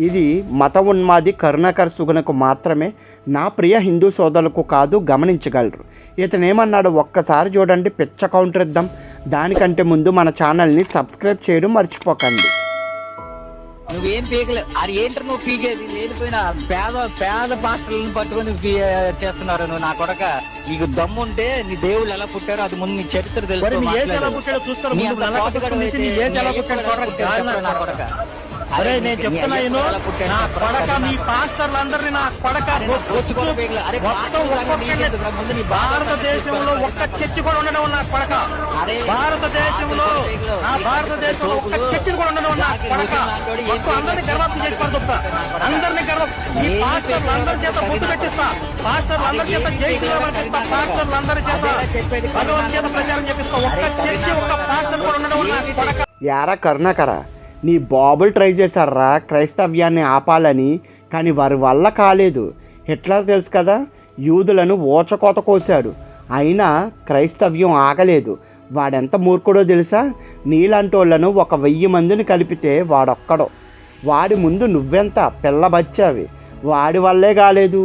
ఇది మత ఉన్మాది కరుణాకర్ సుగుణకు మాత్రమే, నా ప్రియ హిందూ సోదరులకు కాదు, గమనించగలరు. ఇతనేమన్నాడు ఒక్కసారి చూడండి, పిచ్చ కౌంటర్ ఇద్దాం. దానికంటే ముందు మన ఛానల్ని సబ్స్క్రైబ్ చేయడం మర్చిపోకండి. నువ్వేం పీకలే, అది ఏంటో నువ్వు పీకేది లేనిపోయినా పేద పాస్టర్లను పట్టుకొని చేస్తున్నారు. నువ్వు నా కొడక, నీకు దమ్ముంటే నీ దేవుళ్ళు ఎలా పుట్టారో అది ముందు నీ చరిత్ర తెలుసు. నా కొడక అరే నేను చెప్తున్నా, నా కొడక మీ పాస్టర్లందరినీ నా కొడక భారతదేశంలో ఒక్క చర్చి కూడా ఉండడం నా కొడక, భారతదేశంలో ఒక్క చర్చి కూడా ఉండడం నా కొడక. అందరినీ గర్వం చేసి పడుతున్నా, అందరినీ గర్వం ఈ పాస్టర్లందరి చేత బొట్టు పెట్టిస్తా, పాస్టర్లందరి చేత జై శ్రీరామ్ అనిపిస్తా, పాస్టర్లందరి చేత భగవద్గీత ప్రచారం చేపిస్తా. ఒక్క చర్చి ఒక్క పాస్టర్ కూడా ఉండడం నా కొడక. యారా కరుణాకరా, నీ బాబులు ట్రై చేశారా క్రైస్తవ్యాన్ని ఆపాలని, కానీ వారి వల్ల కాలేదు. హిట్లర్ తెలుసు కదా, యూదులను ఓచకోత కోశాడు, అయినా క్రైస్తవ్యం ఆగలేదు. వాడెంత మూర్ఖుడో తెలుసా? నీలాంటోళ్లను 1000 మందిని కలిపితే వాడొక్కడో. వాడి ముందు నువ్వెంత పిల్లబచ్చావి, వాడి వల్లే కాలేదు.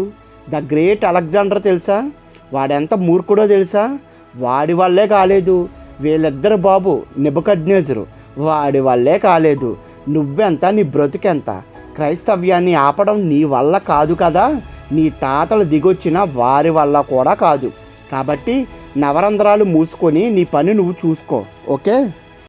ద గ్రేట్ అలెగ్జాండర్ తెలుసా, వాడెంత మూర్ఖుడో తెలుసా? వాడి వల్లే కాలేదు. వీళ్ళిద్దరు బాబు నెబుకద్నెజరు, వాడి వల్లే కాలేదు. నువ్వెంత, నీ బ్రతుకెంత? క్రైస్తవ్యాన్ని ఆపడం నీ వల్ల కాదు కదా, నీ తాతలు దిగొచ్చిన వారి వల్ల కూడా కాదు. కాబట్టి నవరంధ్రాలు మూసుకొని నీ పని నువ్వు చూసుకో, ఓకే?